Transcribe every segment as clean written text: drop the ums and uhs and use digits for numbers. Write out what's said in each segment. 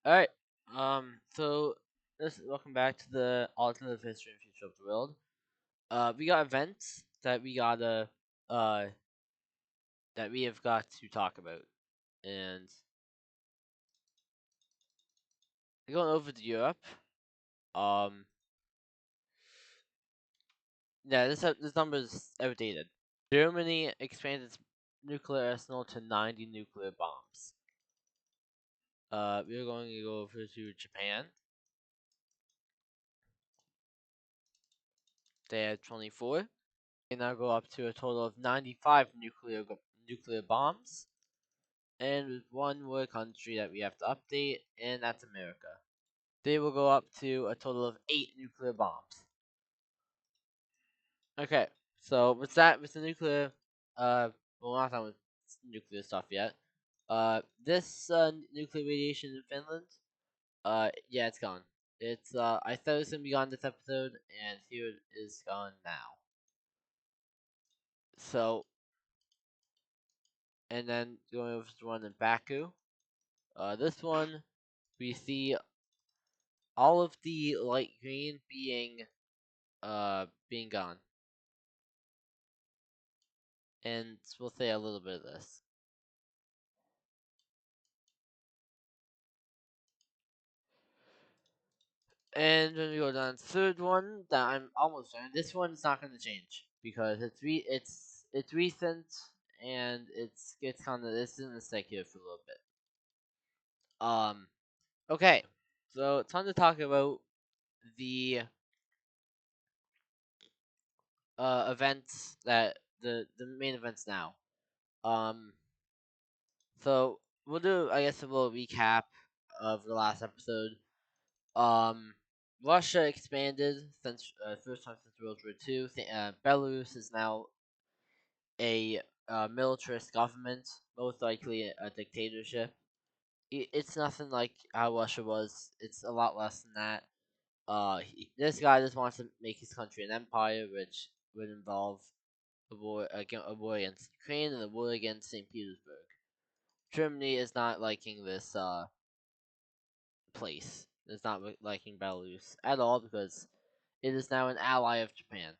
Alright, so welcome back to the alternative history and future of the world. We got events that uh, we have got to talk about, and going over to Europe. Um, yeah, this number is outdated. Germany expanded its nuclear arsenal to 90 nuclear bombs. We're going to go over to Japan. They had 24. They now go up to a total of 95 nuclear bombs. And with one more country that we have to update, and that's America. They will go up to a total of 8 nuclear bombs. Okay, so with the nuclear, well, we're not done with nuclear stuff yet. This nuclear radiation in Finland, yeah, it's gone. I thought it was gonna be gone this episode, and here it is gone now. So, and then going over to the one in Baku. This one, we see all of the light green being gone. And we'll say a little bit of this. And when we go down to the third one that I'm almost done, this one's not gonna change because it's recent and it's kinda it's gonna stay here for a little bit. Okay. So it's time to talk about the events that the main events now. Um so we'll do I guess a little recap of the last episode. Um, Russia expanded since first time since World War II. Belarus is now a militarist government, most likely a dictatorship. It's nothing like how Russia was. It's a lot less than that. This guy just wants to make his country an empire, which would involve a war against Ukraine and a war against St. Petersburg. Germany is not liking this place. It's not liking Belarus at all because it is now an ally of Japan.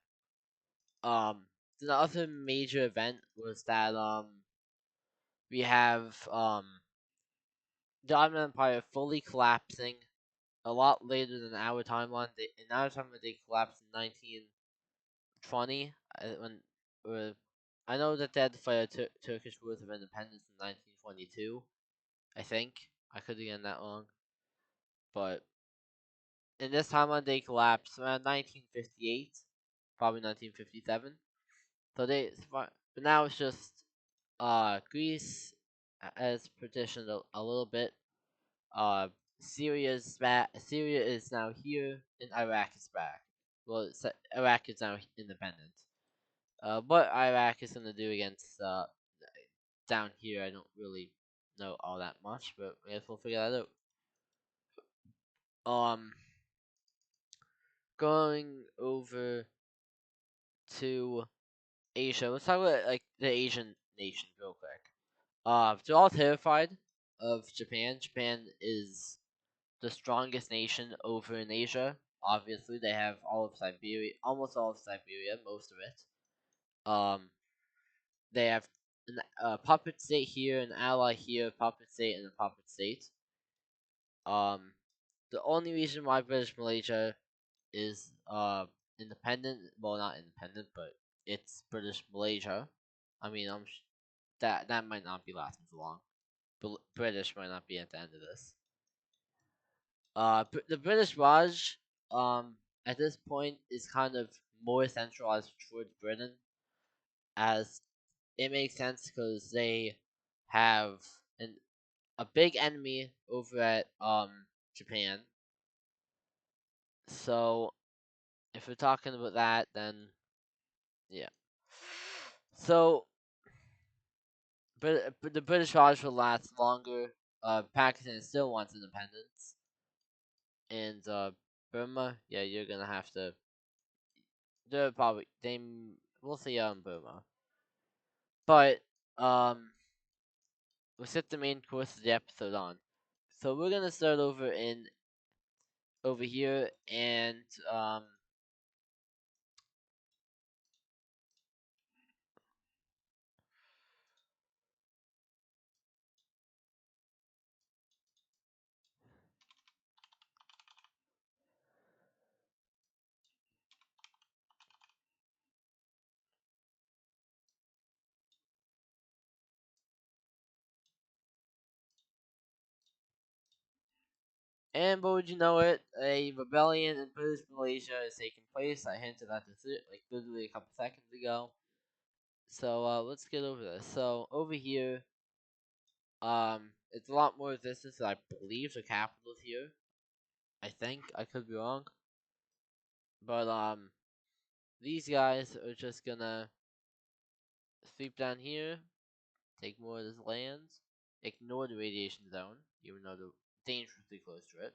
Um, the other major event was that we have the Ottoman Empire fully collapsing a lot later than our timeline. In our timeline, they collapsed in 1920. Uh, I know that they had to fight a Turkish Wars of Independence in 1922. I think I could have gotten that wrong, but in this timeline they collapsed around 1958, probably 1957. So but now it's just Greece has partitioned a little bit. Uh, Syria is now here, and Iraq is back. Well, Iraq is now independent. What Iraq is gonna do against down here, I don't really know all that much, but I guess we'll figure that out. Going over to Asia, let's talk about like the Asian nations real quick. They're all terrified of Japan. Japan is the strongest nation over in Asia. Obviously, they have all of Siberia, almost all of Siberia, most of it. They have a puppet state here, an ally here, a puppet state, and a puppet state. The only reason why British Malaysia is independent, well, not independent, but it's British Malaysia. I mean, that might not be lasting for long. British might not be at the end of this. The British Raj, at this point is kind of more centralized towards Britain, as it makes sense because they have a big enemy over at Japan. So if we're talking about that, then yeah. So, but the British Raj will last longer. Pakistan still wants independence, and Burma, yeah, you're gonna have to. They're probably we'll see Burma, but um, we'll set the main course of the episode on. So we're gonna start over here, and but would you know it, a rebellion in British Malaysia is taking place. I hinted at this like literally a couple seconds ago. So let's get over this. So over here, it's a lot more resistance. I believe the capital is here. I think I could be wrong, but these guys are just gonna sweep down here, take more of this land, ignore the radiation zone, even though they're dangerously close to it.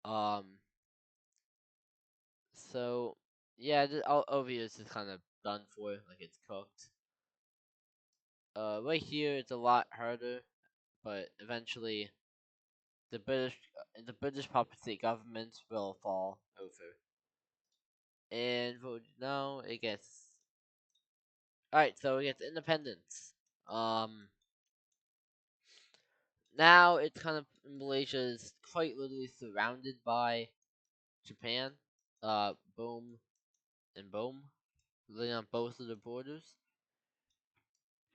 Um, so yeah, over here is just kind of done for, like it's cooked. Right here it's a lot harder, but eventually the British puppet state government will fall over. And now it gets alright, so it gets independence. Um, now it's kind of Malaysia is quite literally surrounded by Japan. Boom and boom, living on both of the borders.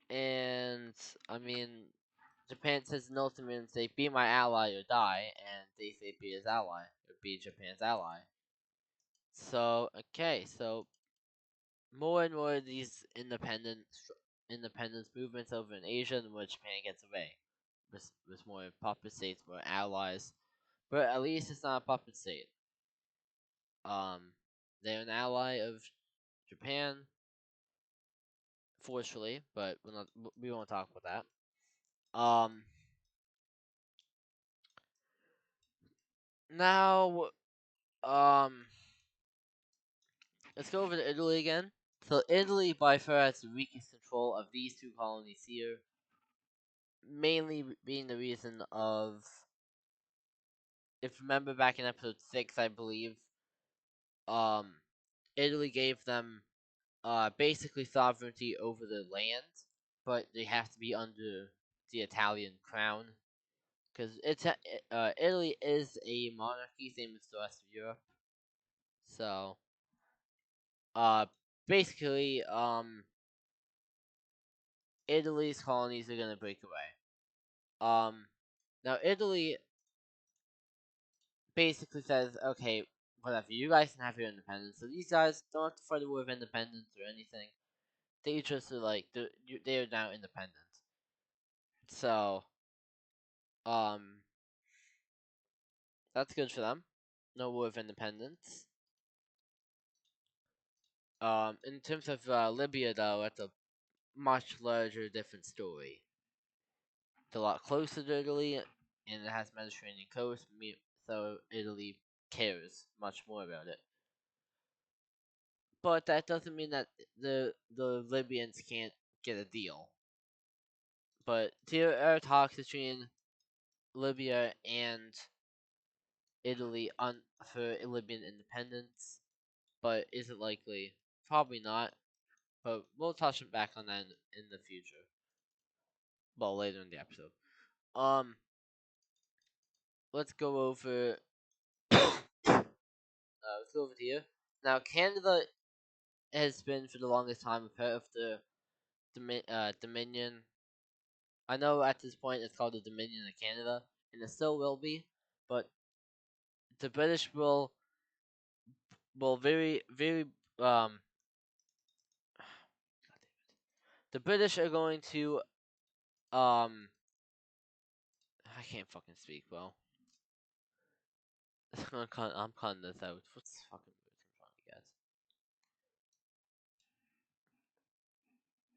And I mean, Japan says an ultimatum, say be my ally or die, and they say be his ally or be Japan's ally. So okay, so more and more of these independence movements over in Asia, the more Japan gets away. With more puppet states, more allies, but at least it's not a puppet state. They're an ally of Japan, forcefully, but we won't talk about that. Now, um, let's go over to Italy again. So Italy by far has the weakest control of these two colonies here, mainly being the reason of, if you remember back in episode 6, I believe, um, Italy gave them basically sovereignty over the land, but they have to be under the Italian crown because Italy is a monarchy, same as the rest of Europe. So uh, basically, Italy's colonies are gonna break away. Now Italy basically says, okay, whatever, you guys can have your independence. So these guys don't have to fight a war of independence or anything. They just are like they are now independent. So um, that's good for them. No war of independence. In terms of Libya, though, that's a much larger, different story. It's a lot closer to Italy, and it has Mediterranean coast, so Italy cares much more about it. But that doesn't mean that the Libyans can't get a deal. But there are talks between Libya and Italy for Libyan independence, but is it likely? Probably not. But we'll touch back on that in the future. Well, later in the episode. Um, let's go over. Let's go over here. Now, Canada has been for the longest time a part of the Dominion. I know at this point it's called the Dominion of Canada, and it still will be, but the British will very the British are going to I can't fucking speak well. I'm cutting this out. What's the fucking words I'm trying to get?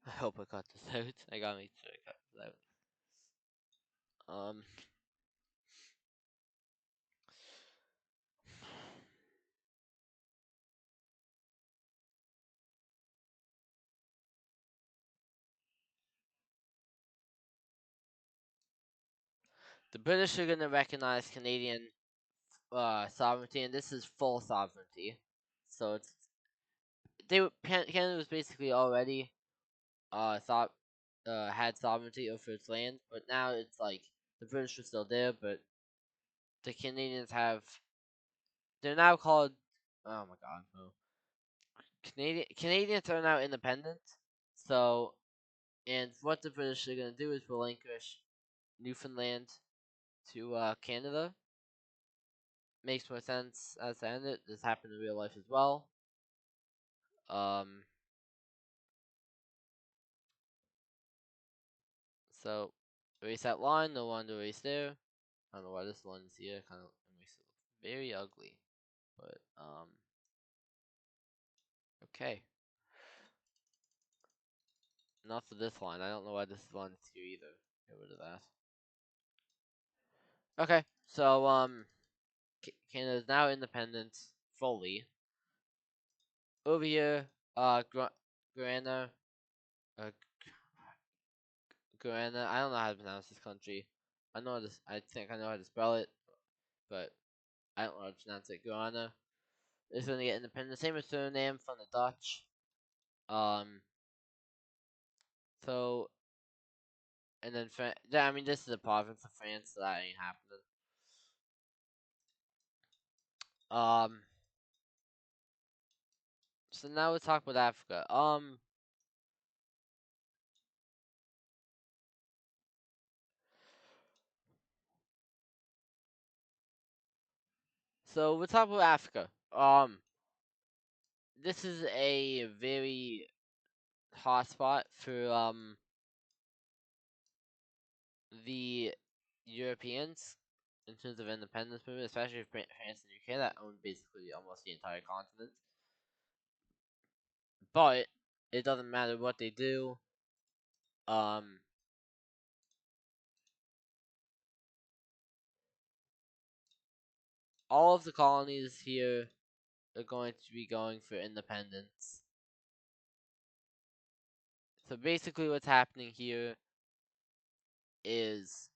I hope I cut this out. I gotta make sure I cut this out. Um, The British are gonna recognize Canadian sovereignty, and this is full sovereignty. So Canada was basically already thought had sovereignty over its land, but now it's like the British are still there, but the Canadians have. They're now called. Oh my God, no. Canadians are now independent. So, and what the British are gonna do is relinquish Newfoundland to Canada. Makes more sense as to end it. This happened in real life as well. Um, so erase that line. No one to erase there. I don't know why this line is here. Kind of makes it look very ugly. But okay. Not for this line. I don't know why this line is here either. Get rid of that. Okay. So Canada is now independent fully. Over here, Guyana, uh, Guyana. I don't know how to pronounce this country. I know this. I think I know how to spell it, but I don't know how to pronounce it. Guyana is going to get independent. Same as Suriname from the Dutch. Um. So and then yeah, I mean this is a province of France, so that ain't happening. Um. So now we'll talk about Africa. So we'll talk about Africa. This is a very hot spot for the Europeans in terms of independence movement, especially France and UK that own basically almost the entire continent. But it doesn't matter what they do. Um, all of the colonies here are going to be going for independence. So basically, what's happening here is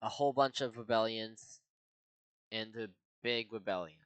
a whole bunch of rebellions into big rebellions.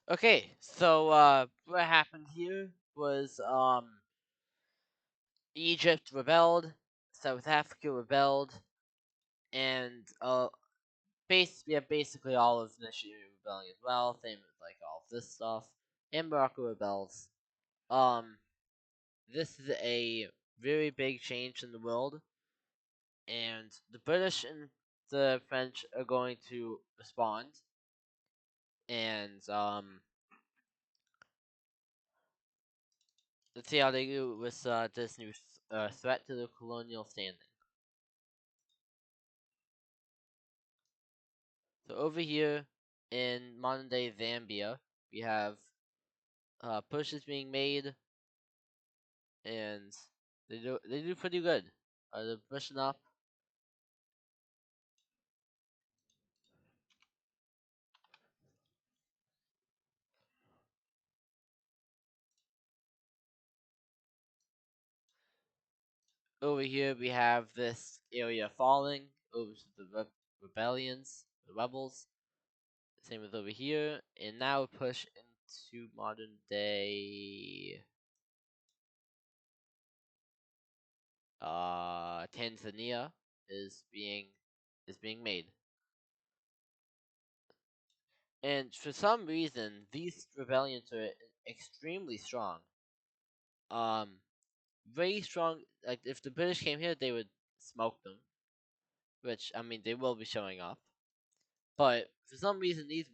Okay, so what happened here was Egypt rebelled, South Africa rebelled, and basically all of Nigeria rebelling as well. Same as like all of this stuff. And Morocco rebels. Um, this is a very big change in the world, and the British and the French are going to respond. And let's see how they do with this new threat to the colonial standing. So over here in modern day Zambia, we have pushes being made, and they do pretty good. They're pushing up. Over here we have this area falling over to the rebellions the rebels. Same with over here, and now we push into modern day Tanzania is being made. And for some reason, these rebellions are extremely strong. Um, very strong. Like if the British came here, they would smoke them. Which I mean, they will be showing up. But for some reason, these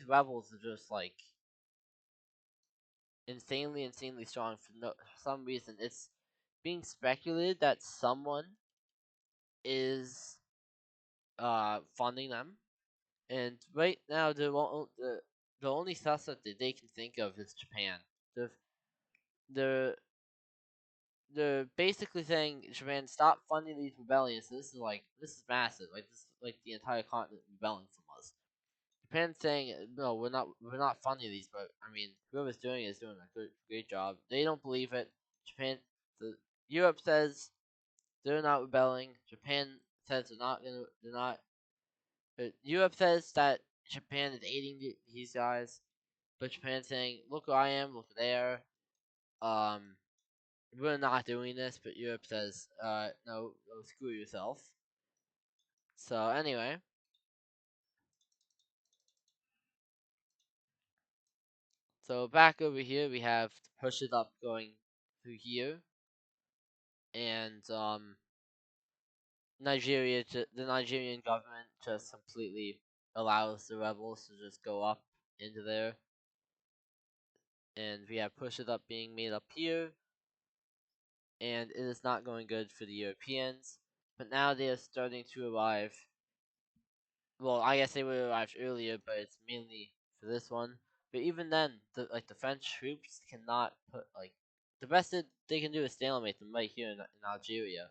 rebels are just like insanely strong. For some reason, it's being speculated that someone is funding them. And right now, the only suspect that they can think of is Japan. The the they're basically saying Japan stop funding these rebellions. This is massive. Like this is like the entire continent rebelling from us. Japan's saying no, we're not funding these, but I mean whoever's doing it is doing a great job. They don't believe it. Japan, the Europe says they're not rebelling. Japan says they're not. But Europe says that Japan is aiding these guys, but Japan's saying look who I am, look there. Um, we're not doing this, but Europe says, no, screw yourself. So anyway, so back over here we have to push it up going through here, and the Nigerian government just completely allows the rebels to just go up into there, and we have push it up being made up here, and it is not going good for the Europeans, but now they are starting to arrive. Well, I guess they would have arrived earlier, but it's mainly for this one. But even then, the French troops cannot put the best that they can do is stalemate them right here in Algeria.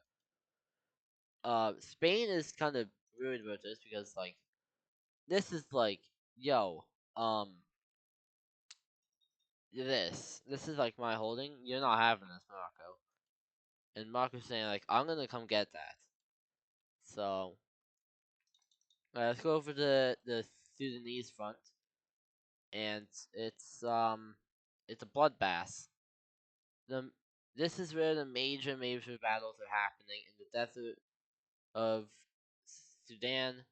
Spain is kind of worried about this because this is yo, um, this is like my holding. You're not having this, Morocco. And Morocco's saying I'm gonna come get that. So let's go over the Sudanese front, and it's a bloodbath. The This is where the major battles are happening in the desert of Sudan,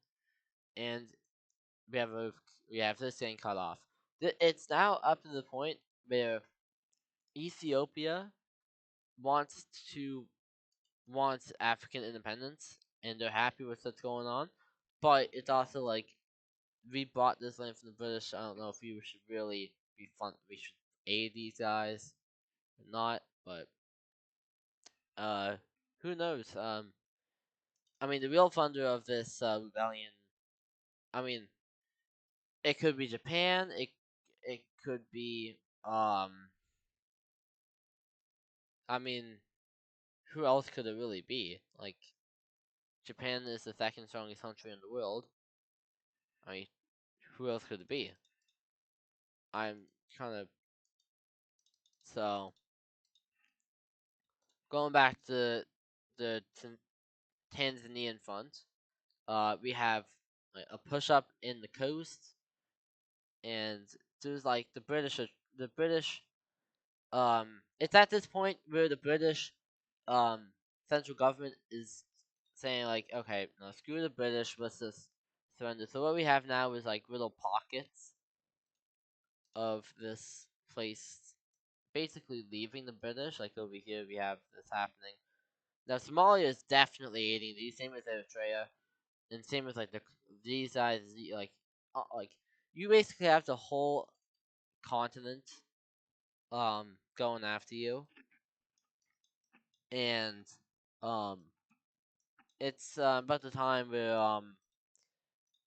and we have a we have this getting cut off. It's now up to the point where Ethiopia wants to wants African independence, and they're happy with what's going on, but it's also we bought this land from the British. I don't know if we should really be fun. We should aid these guys or not, but uh, who knows? I mean, the real funder of this rebellion. I mean, it could be Japan. It could be I mean, who else could it really be? Japan is the second strongest country in the world. I mean, who else could it be? I'm kind of so going back to the Tanzanian front. We have a push up in the coast, and there's the British. It's at this point where the British central government is saying okay, no, screw the British, let's just surrender. So what we have now is little pockets of this place basically leaving the British. Like over here we have this happening. Now Somalia is definitely aiding these, same as Eritrea, and same as these guys. You basically have the whole continent going after you, and um it's about the time where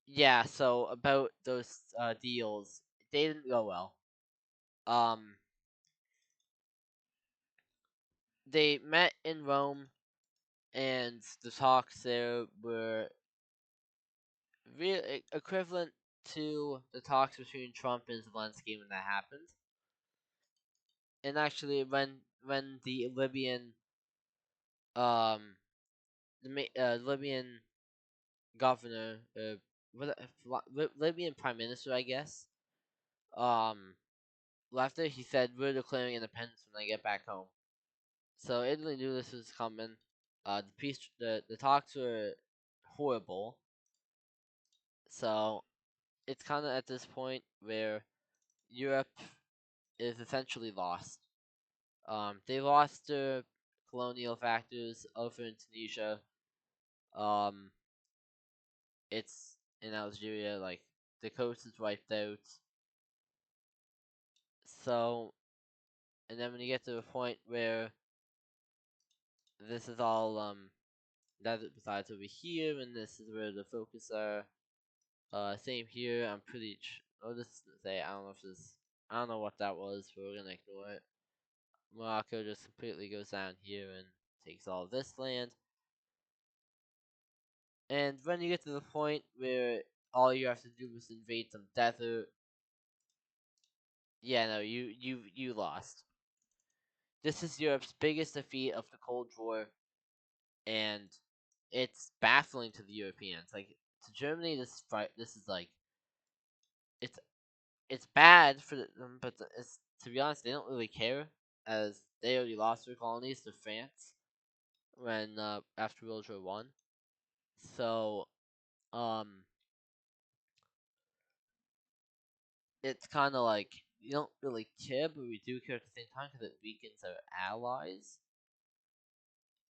yeah, so about those deals, they didn't go well. Um they met in Rome, and the talks there were really equivalent to the talks between Trump and Zelensky when that happened. And actually when the um Libyan governor Libyan prime minister, I guess. Um, after he said we're declaring independence when I get back home. So Italy knew this was coming. The talks were horrible. So it's kind of at this point where Europe is essentially lost. They lost their colonial factors over in Tunisia. Um, it's in Algeria, like the coast is wiped out. So, and then when you get to the point where this is all desert besides over here, and this is where the focus are. Same here. I'm pretty. Oh, this say I don't know if this. I don't know what that was, but we're gonna ignore it. Morocco just completely goes down here and takes all this land. And when you get to the point where all you have to do is invade some desert, yeah, no, you lost. This is Europe's biggest defeat of the Cold War, and it's baffling to the Europeans. Like to Germany, this is like it's it's bad for them, but it's to be honest, they don't really care as they already lost their colonies to France when after World War One. So um, it's kind of like you don't really care, but we do care at the same time because it weakens our allies.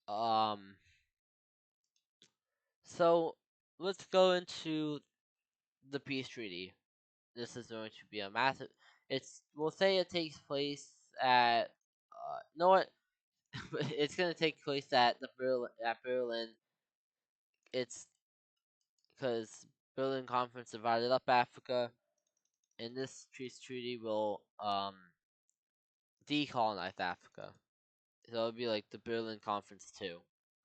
Um, so let's go into the peace treaty. This is going to be a massive. It's we'll say it takes place at. You know what? It's gonna take place at the Berlin at Berlin. It's because Berlin Conference divided up Africa, and this peace treaty will decolonize Africa. So it'll be like the Berlin Conference too,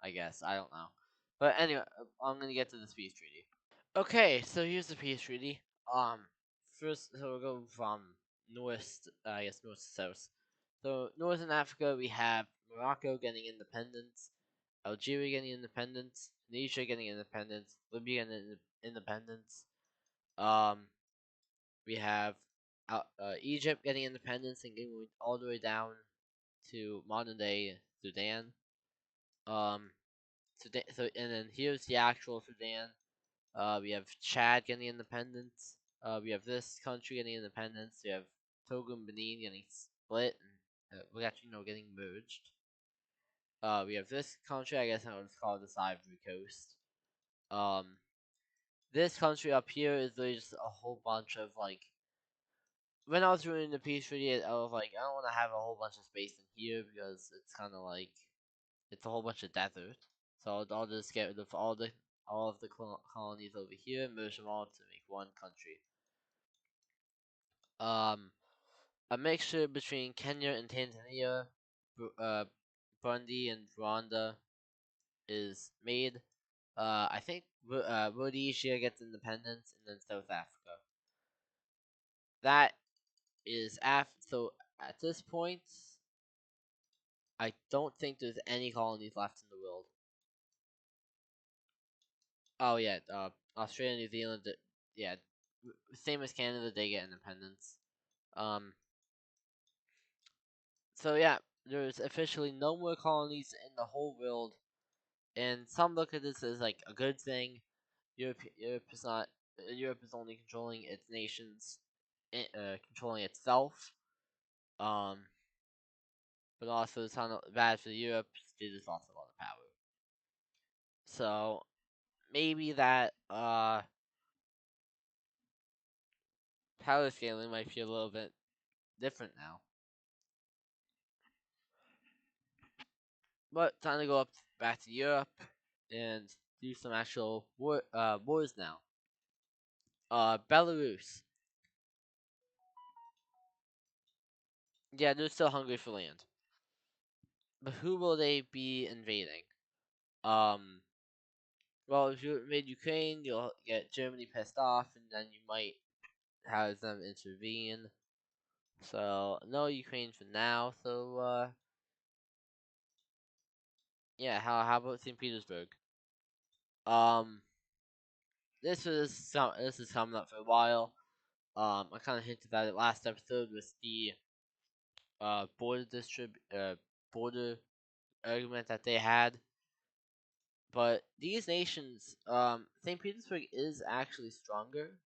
I guess. I don't know, but anyway, I'm gonna get to this peace treaty. Okay, so here's the peace treaty. Um, first, so we'll go from north, I guess north to south. So northern Africa, we have Morocco getting independence, Algeria getting independence, Tunisia getting independence, Libya getting independence. Um, we have Egypt getting independence and going all the way down to modern day Sudan. Um, Sudan. So and then here's the actual Sudan. We have Chad getting independence. We have this country getting independence. We have Togo and Benin getting split and we actually getting merged. We have this country. I guess I would call this Ivory Coast. Um, this country up here is really just a whole bunch of like. When I was doing the peace treaty, I was like, I don't want to have a whole bunch of space in here because it's kind of like it's a whole bunch of desert. So I'll just get rid of all of the colonies over here and merge them all to make one country. Um, a mixture between Kenya and Tanzania, Burundi and Rwanda is made. I think Rhodesia gets independence, and then South Africa. That is so at this point, I don't think there's any colonies left in the world. Oh yeah, Australia, New Zealand, yeah, same as Canada, they get independence. Um, so yeah, there's officially no more colonies in the whole world, and some look at this as like a good thing. Europe is not. Europe is only controlling its nations, controlling itself. Um, but also it's kind of bad for Europe. They just lost a lot of power. So maybe that power scaling might be a little bit different now. But time to go up back to Europe and do some actual wars now. Belarus. Yeah, they're still hungry for land. But who will they be invading? Um, well, if you invade Ukraine, you'll get Germany pissed off, and then you might have them intervene. So no Ukraine for now. So yeah, how about St. Petersburg? Um, this is coming up for a while. I kind of hinted at it last episode with the border border argument that they had. But these nations, St. Petersburg is actually stronger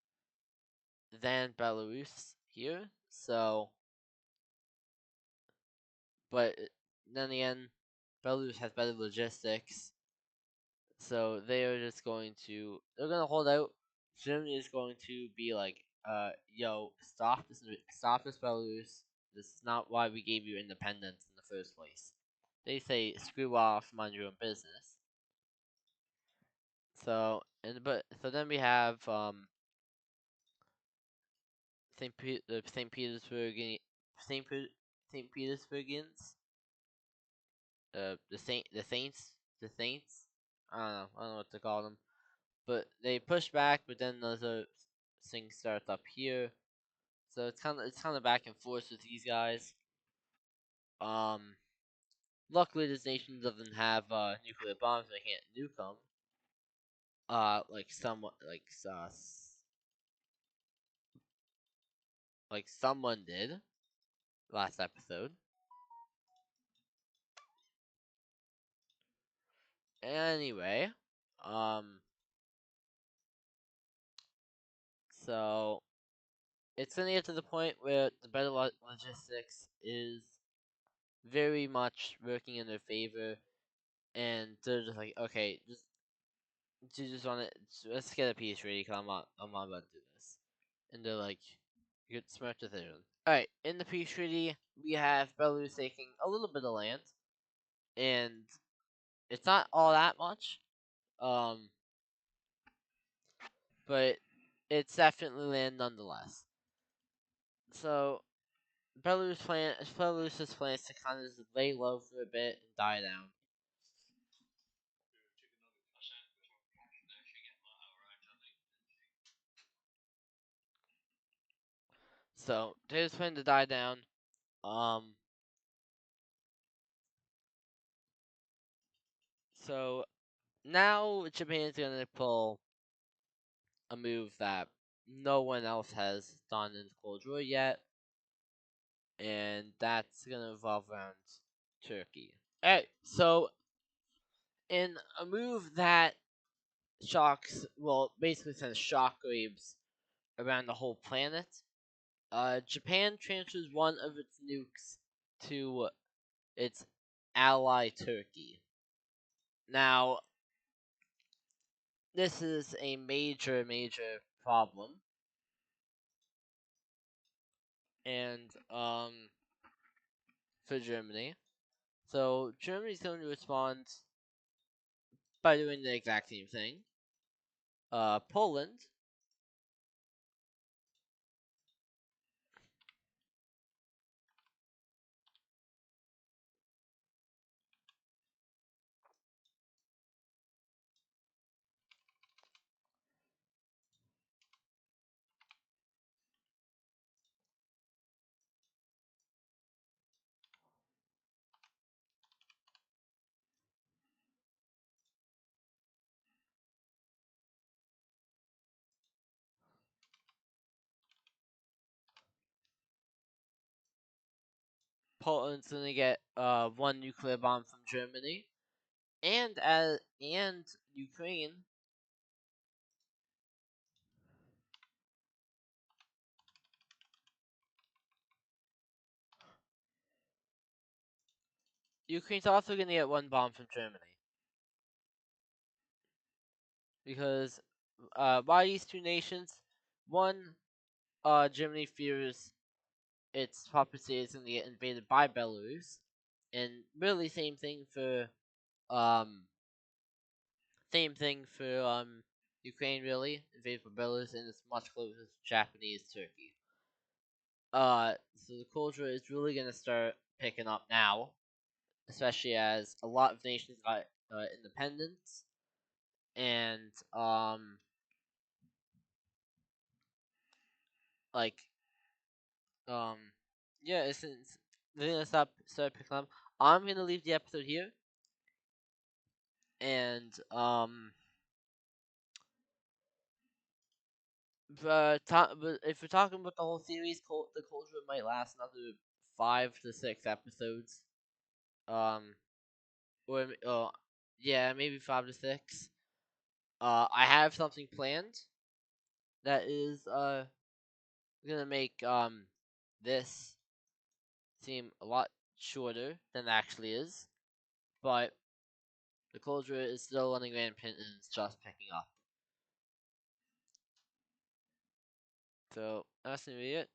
than Belarus here. So, but then again, Belarus has better logistics. So they are just they're gonna hold out. Germany is going to be like, yo, stop this, Belarus. This is not why we gave you independence in the first place. They say, screw off, mind your own business. So then we have the St. Petersburgians, the Saints. I don't know what to call them, but they push back. But then another thing starts up here, so it's kind of back and forth with these guys. Um, Luckily this nation doesn't have nuclear bombs, so they can't nuke them. Like someone did last episode. Anyway, um, so it's gonna get to the point where the better logistics is very much working in their favor, and they're just like, okay, just want to let's get a peace treaty, cause I'm not about to do this, and they're like, good, smart decision. All right, in the peace treaty, we have Belarus taking a little bit of land, and it's not all that much, um, but it's definitely land nonetheless. So Belarus's plans to kind of just lay low for a bit and die down. So they just plan to die down. Um, so now Japan's gonna pull a move that no one else has done in the Cold War yet, and that's gonna revolve around Turkey. Alright, so in a move that basically sends shockwaves around the whole planet, Japan transfers one of its nukes to its ally Turkey. Now, this is a major, major problem, and for Germany. So Germany's going to respond by doing the exact same thing. Poland's gonna get one nuclear bomb from Germany, and Ukraine's also gonna get one bomb from Germany, because why these two nations? One, Germany fears its populace is gonna get invaded by Belarus, and really um same thing for Ukraine, really invaded by Belarus, and it's much closer to Japanese Turkey. So the culture is really gonna start picking up now, especially as a lot of nations got independence, and like um yeah, since they're gonna start picking up. I'm gonna leave the episode here, and but if we're talking about the whole series, the closure might last another 5 to 6 episodes. Um, or yeah, maybe 5 to 6. I have something planned that is gonna make this seem a lot shorter than it actually is, but the closure is still running rampant and it's just picking up. So that's gonna be it.